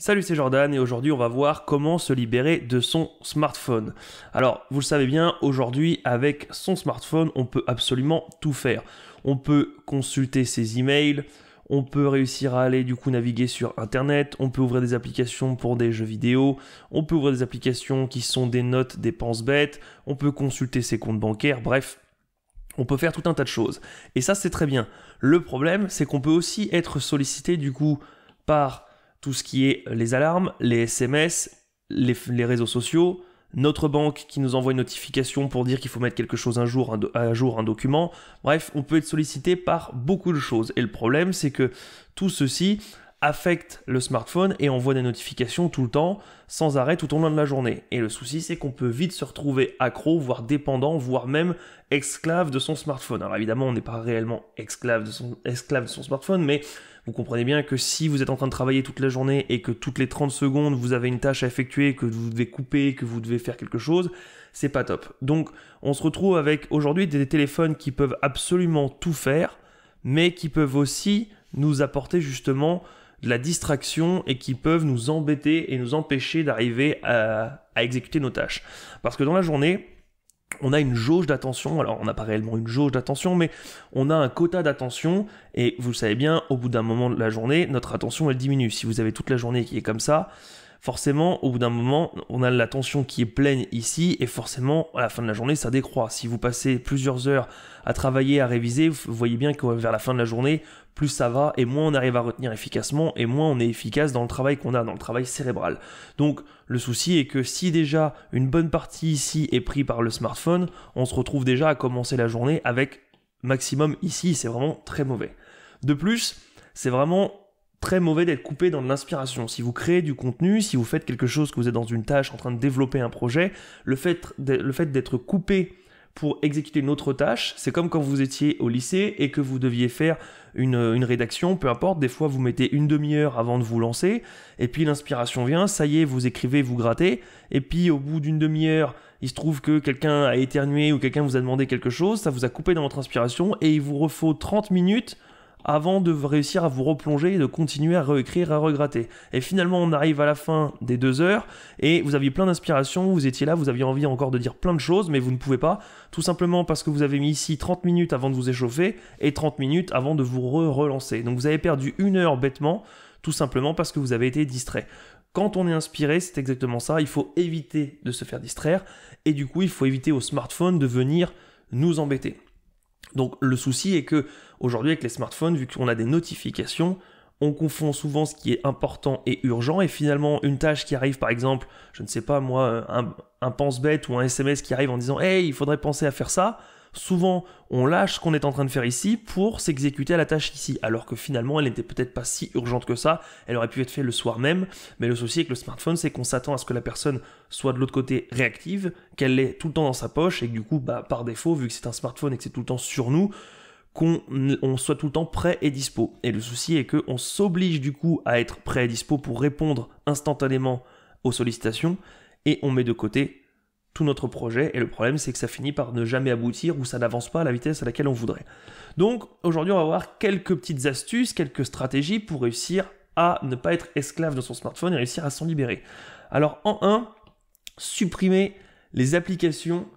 Salut, c'est Jordan et aujourd'hui on va voir comment se libérer de son smartphone. Alors, vous le savez bien, aujourd'hui avec son smartphone, on peut absolument tout faire. On peut consulter ses emails, on peut réussir à aller du coup naviguer sur internet, on peut ouvrir des applications pour des jeux vidéo, on peut ouvrir des applications qui sont des notes, des penses-bêtes, on peut consulter ses comptes bancaires, bref. On peut faire tout un tas de choses. Et ça, c'est très bien. Le problème, c'est qu'on peut aussi être sollicité du coup par tout ce qui est les alarmes, les SMS, les réseaux sociaux, notre banque qui nous envoie une notification pour dire qu'il faut mettre quelque chose à jour, un document. Bref, on peut être sollicité par beaucoup de choses. Et le problème, c'est que tout ceci affecte le smartphone et envoie des notifications tout le temps, sans arrêt, tout au long de la journée. Et le souci, c'est qu'on peut vite se retrouver accro, voire dépendant, voire même esclave de son smartphone. Alors évidemment, on n'est pas réellement esclave de son smartphone, mais vous comprenez bien que si vous êtes en train de travailler toute la journée et que toutes les 30 secondes, vous avez une tâche à effectuer, que vous devez couper, que vous devez faire quelque chose, c'est pas top. Donc, on se retrouve avec aujourd'hui des téléphones qui peuvent absolument tout faire, mais qui peuvent aussi nous apporter justement de la distraction et qui peuvent nous embêter et nous empêcher d'arriver à exécuter nos tâches. Parce que dans la journée, on a une jauge d'attention, alors on n'a pas réellement une jauge d'attention, mais on a un quota d'attention, et vous le savez bien, au bout d'un moment de la journée, notre attention elle diminue. Si vous avez toute la journée qui est comme ça, forcément, au bout d'un moment, on a l'attention qui est pleine ici, et forcément, à la fin de la journée, ça décroît. Si vous passez plusieurs heures à travailler, à réviser, vous voyez bien que vers la fin de la journée, plus ça va, et moins on arrive à retenir efficacement, et moins on est efficace dans le travail qu'on a, dans le travail cérébral. Donc, le souci est que si déjà une bonne partie ici est prise par le smartphone, on se retrouve déjà à commencer la journée avec maximum ici, c'est vraiment très mauvais. De plus, c'est vraiment très mauvais d'être coupé dans de l'inspiration. Si vous créez du contenu, si vous faites quelque chose, que vous êtes dans une tâche en train de développer un projet, le fait d'être coupé pour exécuter une autre tâche, c'est comme quand vous étiez au lycée et que vous deviez faire une rédaction, peu importe, des fois vous mettez une demi-heure avant de vous lancer, et puis l'inspiration vient, ça y est, vous écrivez, vous grattez, et puis au bout d'une demi-heure, il se trouve que quelqu'un a éternué ou quelqu'un vous a demandé quelque chose, ça vous a coupé dans votre inspiration, et il vous refaut 30 minutes avant de réussir à vous replonger et de continuer à réécrire, à regratter. Et finalement, on arrive à la fin des 2 heures et vous aviez plein d'inspiration, vous étiez là, vous aviez envie encore de dire plein de choses, mais vous ne pouvez pas, tout simplement parce que vous avez mis ici 30 minutes avant de vous échauffer et 30 minutes avant de vous relancer. Donc vous avez perdu 1 heure bêtement, tout simplement parce que vous avez été distrait. Quand on est inspiré, c'est exactement ça, il faut éviter de se faire distraire et du coup, il faut éviter au smartphone de venir nous embêter. Donc le souci est que aujourd'hui avec les smartphones, vu qu'on a des notifications, on confond souvent ce qui est important et urgent et finalement une tâche qui arrive par exemple, je ne sais pas moi, un pense-bête ou un SMS qui arrive en disant « Hey, il faudrait penser à faire ça », souvent on lâche ce qu'on est en train de faire ici pour s'exécuter à la tâche ici, alors que finalement elle n'était peut-être pas si urgente que ça, elle aurait pu être faite le soir même, mais le souci avec le smartphone c'est qu'on s'attend à ce que la personne soit de l'autre côté réactive, qu'elle l'ait tout le temps dans sa poche et que du coup par défaut, vu que c'est un smartphone et que c'est tout le temps sur nous, qu'on soit tout le temps prêt et dispo. Et le souci est qu'on s'oblige du coup à être prêt et dispo pour répondre instantanément aux sollicitations et on met de côté tout notre projet et le problème c'est que ça finit par ne jamais aboutir ou ça n'avance pas à la vitesse à laquelle on voudrait. Donc aujourd'hui on va voir quelques petites astuces, quelques stratégies pour réussir à ne pas être esclave de son smartphone et réussir à s'en libérer. Alors en 1, supprimer les applications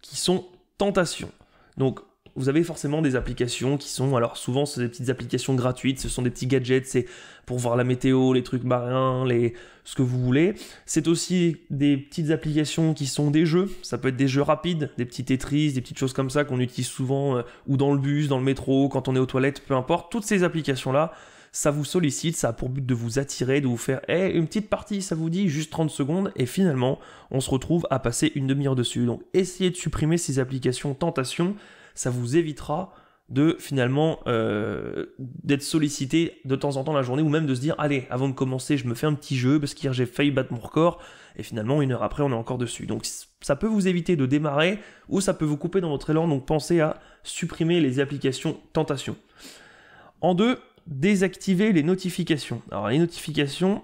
qui sont tentations. Donc vous avez forcément des applications qui sont, alors souvent c'est des petites applications gratuites, ce sont des petits gadgets, c'est pour voir la météo, les trucs marins, ce que vous voulez. C'est aussi des petites applications qui sont des jeux, ça peut être des jeux rapides, des petits Tetris, des petites choses comme ça qu'on utilise souvent, ou dans le bus, dans le métro, quand on est aux toilettes, peu importe. Toutes ces applications-là, ça vous sollicite, ça a pour but de vous attirer, de vous faire une petite partie, ça vous dit, juste 30 secondes, et finalement, on se retrouve à passer une demi-heure dessus. Donc essayez de supprimer ces applications tentations, ça vous évitera de finalement d'être sollicité de temps en temps la journée ou même de se dire allez, avant de commencer je me fais un petit jeu parce qu'hier j'ai failli battre mon record et finalement 1 heure après on est encore dessus. Donc ça peut vous éviter de démarrer ou ça peut vous couper dans votre élan, donc pensez à supprimer les applications tentations. En 2, désactiver les notifications. Alors les notifications,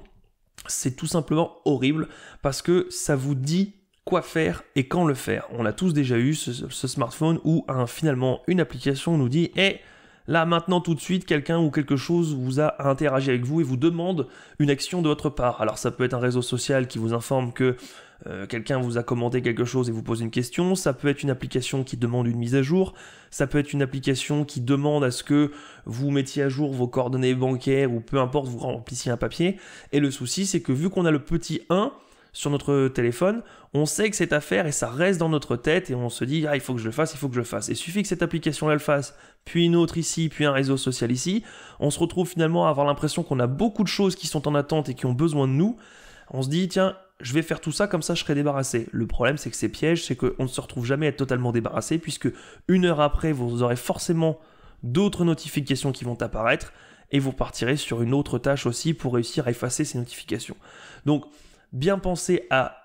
c'est tout simplement horrible parce que ça vous dit quoi faire et quand le faire. On a tous déjà eu ce smartphone où finalement une application nous dit « Hey, Là, maintenant, tout de suite, quelqu'un ou quelque chose vous a interagi avec vous et vous demande une action de votre part. Alors ça peut être un réseau social qui vous informe que quelqu'un vous a commenté quelque chose et vous pose une question, ça peut être une application qui demande une mise à jour, ça peut être une application qui demande à ce que vous mettiez à jour vos coordonnées bancaires ou peu importe, vous remplissiez un papier. Et le souci, c'est que vu qu'on a le petit 1 sur notre téléphone, on sait que c'est à faire et ça reste dans notre tête et on se dit « Ah, il faut que je le fasse, il faut que je le fasse ». Et il suffit que cette application le fasse, puis une autre ici, puis un réseau social ici, on se retrouve finalement à avoir l'impression qu'on a beaucoup de choses qui sont en attente et qui ont besoin de nous. On se dit « Tiens, je vais faire tout ça, comme ça je serai débarrassé ». Le problème, c'est que c'est piège, c'est qu'on ne se retrouve jamais à être totalement débarrassé puisque une heure après, vous aurez forcément d'autres notifications qui vont apparaître et vous partirez sur une autre tâche aussi pour réussir à effacer ces notifications. Donc, bien penser à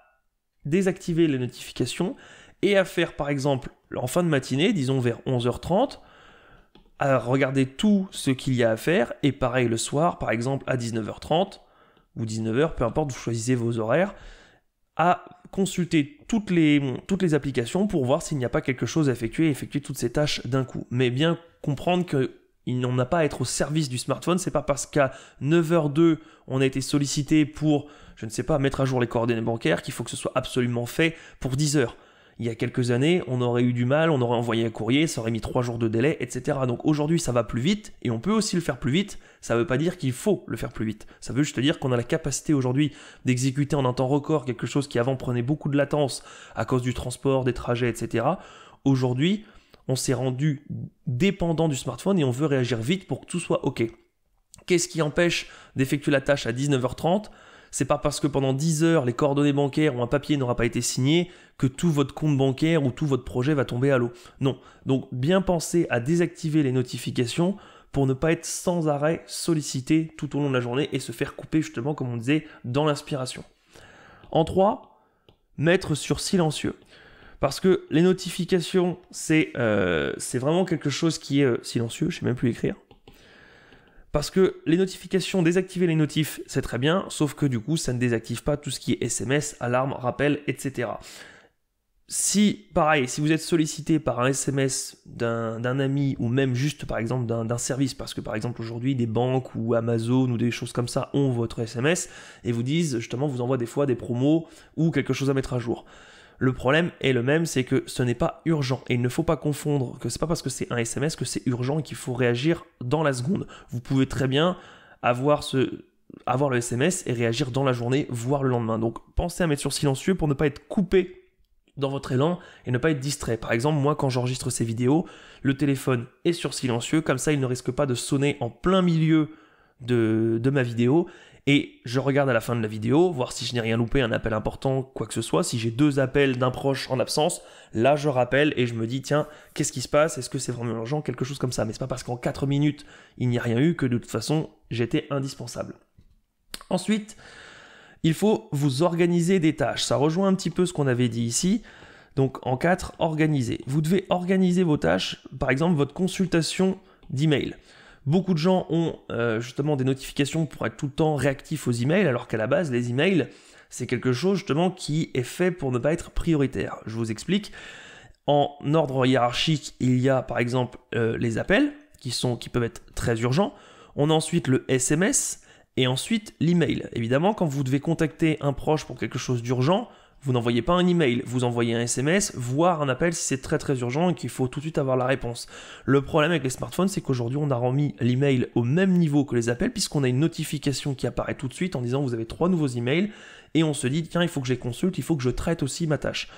désactiver les notifications et à faire par exemple en fin de matinée, disons vers 11h30, à regarder tout ce qu'il y a à faire et pareil le soir, par exemple à 19h30 ou 19h, peu importe, vous choisissez vos horaires, à consulter toutes les applications pour voir s'il n'y a pas quelque chose à effectuer et effectuer toutes ces tâches d'un coup. Mais bien comprendre qu'il n'en a pas à être au service du smartphone, c'est pas parce qu'à 9h02 on a été sollicité pour, je ne sais pas, mettre à jour les coordonnées bancaires qu'il faut que ce soit absolument fait pour 10h. Il y a quelques années, on aurait eu du mal, on aurait envoyé un courrier, ça aurait mis 3 jours de délai, etc. Donc aujourd'hui, ça va plus vite, et on peut aussi le faire plus vite. Ça ne veut pas dire qu'il faut le faire plus vite. Ça veut juste dire qu'on a la capacité aujourd'hui d'exécuter en un temps record quelque chose qui avant prenait beaucoup de latence à cause du transport, des trajets, etc. Aujourd'hui, on s'est rendu dépendant du smartphone et on veut réagir vite pour que tout soit OK. Qu'est-ce qui empêche d'effectuer la tâche à 19h30 ? C'est pas parce que pendant 10 heures, les coordonnées bancaires ou un papier n'aura pas été signé que tout votre compte bancaire ou tout votre projet va tomber à l'eau. Non. Donc, bien penser à désactiver les notifications pour ne pas être sans arrêt sollicité tout au long de la journée et se faire couper, justement, comme on disait, dans l'inspiration. En 3, mettre sur silencieux. Parce que les notifications, c'est vraiment quelque chose qui est silencieux, je ne sais même plus écrire. Parce que les notifications, désactiver les notifs, c'est très bien, sauf que du coup, ça ne désactive pas tout ce qui est SMS, alarme, rappel, etc. Si, pareil, si vous êtes sollicité par un SMS d'un ami ou même juste, par exemple, d'un service, parce que par exemple, aujourd'hui, des banques ou Amazon ou des choses comme ça ont votre SMS et vous disent, justement, vous envoient des fois des promos ou quelque chose à mettre à jour. Le problème est le même, c'est que ce n'est pas urgent. Et il ne faut pas confondre que ce n'est pas parce que c'est un SMS que c'est urgent et qu'il faut réagir dans la seconde. Vous pouvez très bien avoir le SMS et réagir dans la journée, voire le lendemain. Donc pensez à mettre sur silencieux pour ne pas être coupé dans votre élan et ne pas être distrait. Par exemple, moi quand j'enregistre ces vidéos, le téléphone est sur silencieux, comme ça il ne risque pas de sonner en plein milieu de ma vidéo. Et je regarde à la fin de la vidéo, voir si je n'ai rien loupé, un appel important, quoi que ce soit. Si j'ai 2 appels d'un proche en absence, là je rappelle et je me dis tiens, qu'est-ce qui se passe ? Est-ce que c'est vraiment urgent ? Quelque chose comme ça. Mais c'est pas parce qu'en 4 minutes il n'y a rien eu que de toute façon j'étais indispensable. Ensuite, il faut vous organiser des tâches. Ça rejoint un petit peu ce qu'on avait dit ici. Donc en 4, organiser. Vous devez organiser vos tâches, par exemple votre consultation d'email. Beaucoup de gens ont justement des notifications pour être tout le temps réactifs aux emails, alors qu'à la base, les emails, c'est quelque chose justement qui est fait pour ne pas être prioritaire. Je vous explique. En ordre hiérarchique, il y a par exemple les appels qui peuvent être très urgents. On a ensuite le SMS et ensuite l'email. Évidemment, quand vous devez contacter un proche pour quelque chose d'urgent, vous n'envoyez pas un email, vous envoyez un SMS, voire un appel si c'est très très urgent et qu'il faut tout de suite avoir la réponse. Le problème avec les smartphones, c'est qu'aujourd'hui on a remis l'email au même niveau que les appels puisqu'on a une notification qui apparaît tout de suite en disant vous avez 3 nouveaux emails et on se dit tiens il faut que je les consulte, il faut que je traite aussi ma tâche.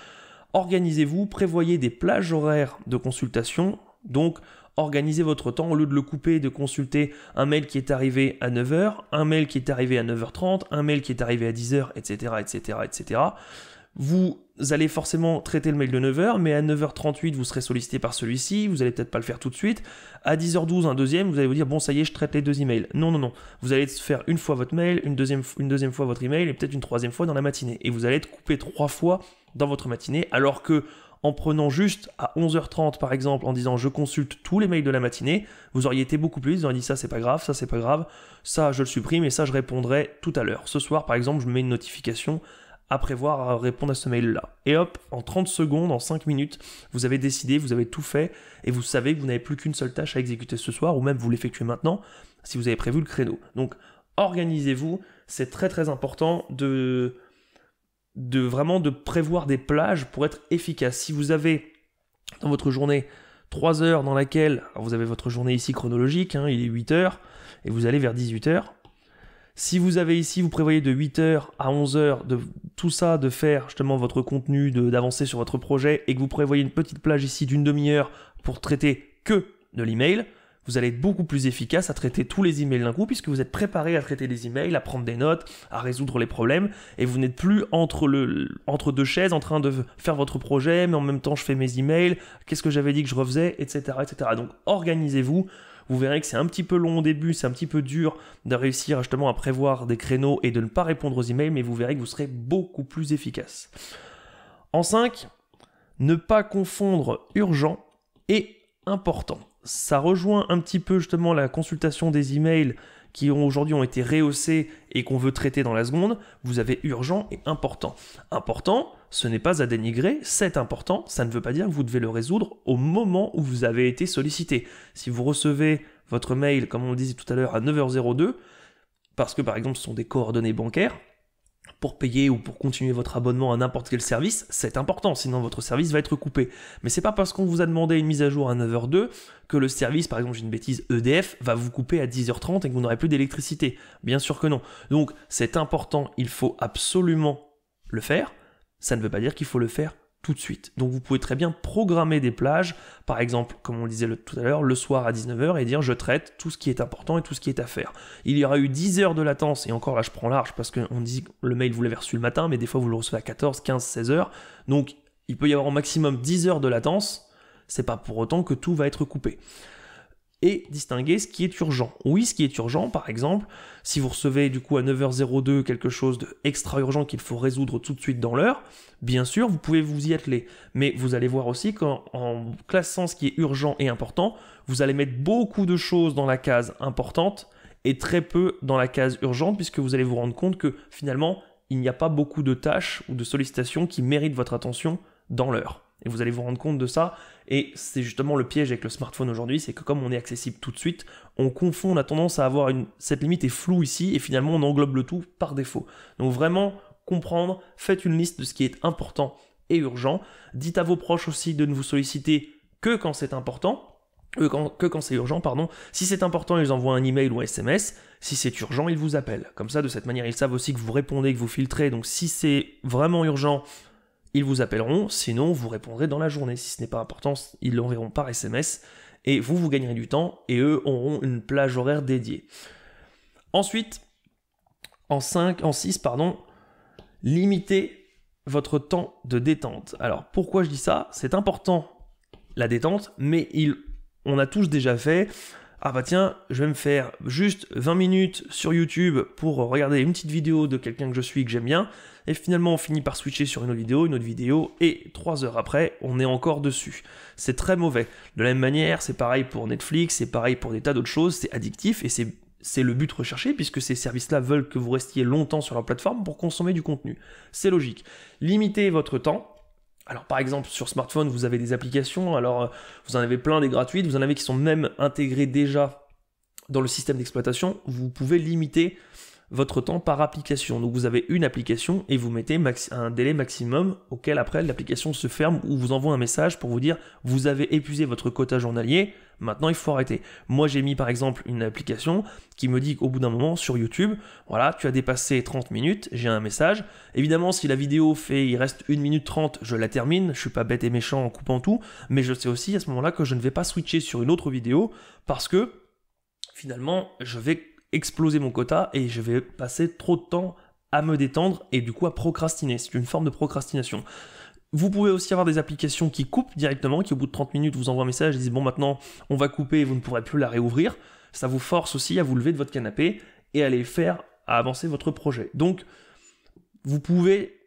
Organisez-vous, prévoyez des plages horaires de consultation, donc organisez votre temps au lieu de le couper, de consulter un mail qui est arrivé à 9h, un mail qui est arrivé à 9h30, un mail qui est arrivé à 10h, etc., etc., etc. Vous allez forcément traiter le mail de 9h, mais à 9h38, vous serez sollicité par celui-ci, vous allez peut-être pas le faire tout de suite. À 10h12, un deuxième, vous allez vous dire, bon, ça y est, je traite les 2 emails. Non, non, non. Vous allez faire une fois votre mail, une deuxième fois votre email, et peut-être une troisième fois dans la matinée. Et vous allez être coupé 3 fois dans votre matinée, alors que en prenant juste à 11h30 par exemple, en disant je consulte tous les mails de la matinée, vous auriez été beaucoup plus, vous auriez dit ça c'est pas grave, ça je le supprime et ça je répondrai tout à l'heure. Ce soir par exemple, je mets une notification à prévoir à répondre à ce mail-là. Et hop, en 30 secondes, en 5 minutes, vous avez décidé, vous avez tout fait, et vous savez que vous n'avez plus qu'une seule tâche à exécuter ce soir, ou même vous l'effectuez maintenant, si vous avez prévu le créneau. Donc, organisez-vous, c'est très très important de vraiment de prévoir des plages pour être efficace. Si vous avez dans votre journée 3 heures dans laquelle, alors vous avez votre journée ici chronologique, il est 8 heures, et vous allez vers 18 heures. Si vous avez ici, vous prévoyez de 8h à 11h, de tout ça, de faire justement votre contenu, d'avancer sur votre projet, et que vous prévoyez une petite plage ici d'une demi-heure pour traiter que de l'email, vous allez être beaucoup plus efficace à traiter tous les emails d'un coup, puisque vous êtes préparé à traiter des emails, à prendre des notes, à résoudre les problèmes, et vous n'êtes plus entre deux chaises en train de faire votre projet, mais en même temps je fais mes emails, qu'est-ce que j'avais dit que je refaisais, etc. etc. Donc organisez-vous. Vous verrez que c'est un petit peu long au début, c'est un petit peu dur de réussir justement à prévoir des créneaux et de ne pas répondre aux emails, mais vous verrez que vous serez beaucoup plus efficace. En 5, ne pas confondre urgent et important. Ça rejoint un petit peu justement la consultation des emails qui aujourd'hui ont été rehaussés et qu'on veut traiter dans la seconde. Vous avez urgent et important. Important, ce n'est pas à dénigrer, c'est important, ça ne veut pas dire que vous devez le résoudre au moment où vous avez été sollicité. Si vous recevez votre mail, comme on le disait tout à l'heure, à 9h02, parce que par exemple ce sont des coordonnées bancaires, pour payer ou pour continuer votre abonnement à n'importe quel service, c'est important, sinon votre service va être coupé. Mais c'est pas parce qu'on vous a demandé une mise à jour à 9h02 que le service, par exemple j'ai une bêtise, EDF, va vous couper à 10h30 et que vous n'aurez plus d'électricité. Bien sûr que non. Donc c'est important, il faut absolument le faire. Ça ne veut pas dire qu'il faut le faire tout de suite. Donc vous pouvez très bien programmer des plages, par exemple, comme on le disait tout à l'heure, le soir à 19h et dire je traite tout ce qui est important et tout ce qui est à faire. Il y aura eu 10 heures de latence, et encore là je prends large parce qu'on dit que le mail vous l'avez reçu le matin, mais des fois vous le recevez à 14, 15, 16 heures. Donc il peut y avoir au maximum 10 heures de latence, c'est pas pour autant que tout va être coupé. Et distinguer ce qui est urgent. Oui, ce qui est urgent, par exemple, si vous recevez du coup à 9h02 quelque chose d'extra urgent qu'il faut résoudre tout de suite dans l'heure, bien sûr, vous pouvez vous y atteler. Mais vous allez voir aussi qu'en classant ce qui est urgent et important, vous allez mettre beaucoup de choses dans la case importante et très peu dans la case urgente, puisque vous allez vous rendre compte que finalement, il n'y a pas beaucoup de tâches ou de sollicitations qui méritent votre attention dans l'heure. Et vous allez vous rendre compte de ça, et c'est justement le piège avec le smartphone aujourd'hui, c'est que comme on est accessible tout de suite, on confond, on a tendance à avoir cette limite est floue ici, et finalement on englobe le tout par défaut. Donc vraiment, comprendre, faites une liste de ce qui est important et urgent, dites à vos proches aussi de ne vous solliciter que quand c'est important, que quand c'est urgent, pardon. Si c'est important, ils envoient un email ou un SMS, si c'est urgent, ils vous appellent. Comme ça, de cette manière, ils savent aussi que vous répondez, que vous filtrez, donc si c'est vraiment urgent, ils vous appelleront, sinon vous répondrez dans la journée. Si ce n'est pas important, ils l'enverront par SMS et vous gagnerez du temps et eux auront une plage horaire dédiée. Ensuite, en 6, limitez votre temps de détente. Alors pourquoi je dis ça? C'est important la détente, mais on a tous déjà fait. Ah bah tiens, je vais me faire juste 20 minutes sur YouTube pour regarder une petite vidéo de quelqu'un que je suis, que j'aime bien, et finalement on finit par switcher sur une autre vidéo, et 3 heures après, on est encore dessus. C'est très mauvais. De la même manière, c'est pareil pour Netflix, c'est pareil pour des tas d'autres choses, c'est addictif, et c'est le but recherché, puisque ces services-là veulent que vous restiez longtemps sur leur plateforme pour consommer du contenu. C'est logique. Limitez votre temps. Alors par exemple sur smartphone vous avez des applications, alors vous en avez plein des gratuites, vous en avez qui sont même intégrées déjà dans le système d'exploitation, vous pouvez limiter votre temps par application. Donc vous avez une application et vous mettez un délai maximum auquel après l'application se ferme ou vous envoie un message pour vous dire vous avez épuisé votre quota journalier, maintenant il faut arrêter. Moi j'ai mis par exemple une application qui me dit qu'au bout d'un moment sur YouTube, voilà, tu as dépassé 30 minutes, j'ai un message. Évidemment si la vidéo il reste 1 minute 30, je la termine, je suis pas bête et méchant en coupant tout, mais je sais aussi à ce moment-là que je ne vais pas switcher sur une autre vidéo parce que finalement je vais exploser mon quota et je vais passer trop de temps à me détendre et du coup à procrastiner. C'est une forme de procrastination. Vous pouvez aussi avoir des applications qui coupent directement, qui au bout de 30 minutes vous envoient un message et disent bon maintenant on va couper et vous ne pourrez plus la réouvrir. Ça vous force aussi à vous lever de votre canapé et à à avancer votre projet. Donc vous pouvez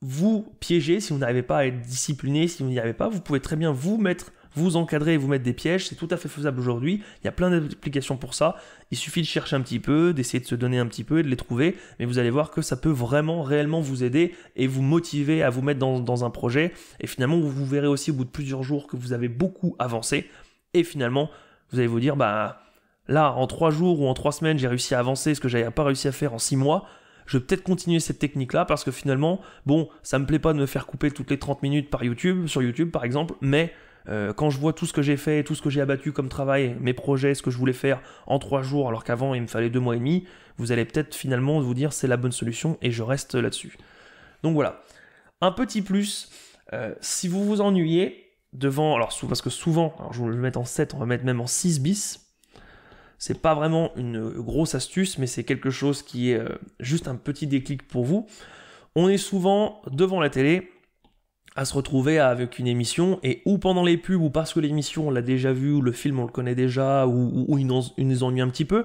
vous piéger si vous n'arrivez pas à être discipliné, si vous n'y arrivez pas, vous pouvez très bien vous mettre vous encadrer et vous mettre des pièges, c'est tout à fait faisable aujourd'hui. Il y a plein d'applications pour ça. Il suffit de chercher un petit peu, d'essayer de se donner un petit peu et de les trouver. Mais vous allez voir que ça peut vraiment, réellement vous aider et vous motiver à vous mettre dans un projet. Et finalement, vous verrez aussi au bout de plusieurs jours que vous avez beaucoup avancé. Et finalement, vous allez vous dire, bah là, en 3 jours ou en 3 semaines, j'ai réussi à avancer ce que j'avais pas réussi à faire en 6 mois. Je vais peut-être continuer cette technique-là parce que finalement, bon, ça me plaît pas de me faire couper toutes les 30 minutes sur YouTube par exemple, mais quand je vois tout ce que j'ai fait, tout ce que j'ai abattu comme travail, mes projets, ce que je voulais faire en 3 jours alors qu'avant il me fallait 2 mois et demi, vous allez peut-être finalement vous dire c'est la bonne solution et je reste là-dessus. Donc voilà, un petit plus, si vous vous ennuyez devant, alors parce que souvent, alors je vais le mettre en 7, on va mettre même en 6 bis, c'est pas vraiment une grosse astuce, mais c'est quelque chose qui est juste un petit déclic pour vous. On est souvent devant la télé à se retrouver avec une émission, et ou pendant les pubs, ou parce que l'émission on l'a déjà vue, ou le film on le connaît déjà, ou il nous ennuie un petit peu,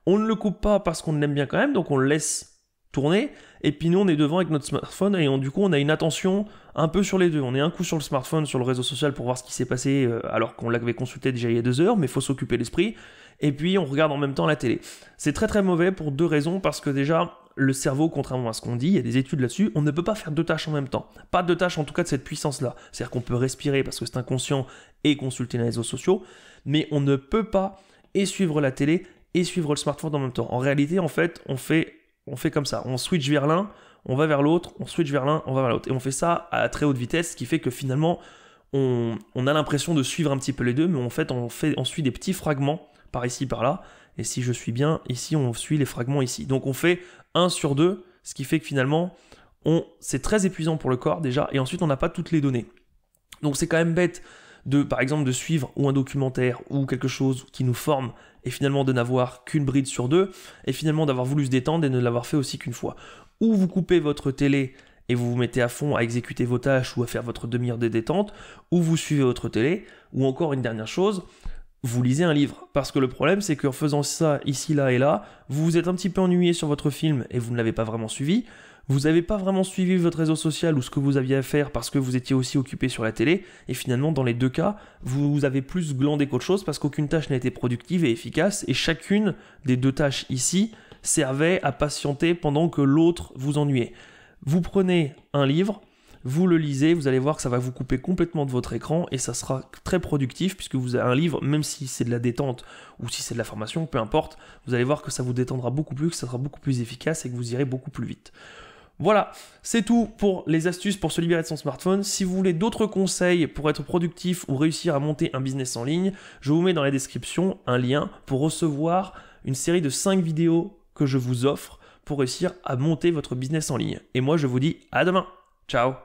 on ne le coupe pas parce qu'on l'aime bien quand même, donc on le laisse tourner, et puis nous on est devant avec notre smartphone, et du coup on a une attention un peu sur les deux. On est un coup sur le smartphone, sur le réseau social pour voir ce qui s'est passé alors qu'on l'avait consulté déjà il y a 2 heures, mais il faut s'occuper l'esprit, et puis on regarde en même temps la télé. C'est très très mauvais pour 2 raisons, parce que déjà, le cerveau, contrairement à ce qu'on dit, il y a des études là-dessus, on ne peut pas faire 2 tâches en même temps. Pas 2 tâches en tout cas de cette puissance-là. C'est-à-dire qu'on peut respirer parce que c'est inconscient et consulter les réseaux sociaux, mais on ne peut pas et suivre la télé et suivre le smartphone en même temps. En réalité, en fait, on fait comme ça. On switch vers l'un, on va vers l'autre, on switch vers l'un, on va vers l'autre. Et on fait ça à très haute vitesse, ce qui fait que finalement, on a l'impression de suivre un petit peu les deux, mais en fait, on suit des petits fragments par ici, par là. Et si je suis bien, ici, on suit les fragments ici. Donc on fait 1 sur 2, ce qui fait que finalement, c'est très épuisant pour le corps déjà, et ensuite on n'a pas toutes les données. Donc c'est quand même bête par exemple, de suivre ou un documentaire ou quelque chose qui nous forme, et finalement de n'avoir qu'une bride sur 2, et finalement d'avoir voulu se détendre et ne l'avoir fait aussi qu'une fois. Ou vous coupez votre télé et vous vous mettez à fond à exécuter vos tâches ou à faire votre demi-heure de détente, ou vous suivez votre télé, ou encore une dernière chose, vous lisez un livre. Parce que le problème, c'est qu'en faisant ça ici, là et là, vous vous êtes un petit peu ennuyé sur votre film et vous ne l'avez pas vraiment suivi. Vous n'avez pas vraiment suivi votre réseau social ou ce que vous aviez à faire parce que vous étiez aussi occupé sur la télé. Et finalement, dans les 2 cas, vous avez plus glandé qu'autre chose parce qu'aucune tâche n'a été productive et efficace. Et chacune des 2 tâches ici servait à patienter pendant que l'autre vous ennuyait. Vous prenez un livre, vous le lisez, vous allez voir que ça va vous couper complètement de votre écran et ça sera très productif puisque vous avez un livre, même si c'est de la détente ou si c'est de la formation, peu importe, vous allez voir que ça vous détendra beaucoup plus, que ça sera beaucoup plus efficace et que vous irez beaucoup plus vite. Voilà, c'est tout pour les astuces pour se libérer de son smartphone. Si vous voulez d'autres conseils pour être productif ou réussir à monter un business en ligne, je vous mets dans la description un lien pour recevoir une série de 5 vidéos que je vous offre pour réussir à monter votre business en ligne. Et moi je vous dis à demain, ciao.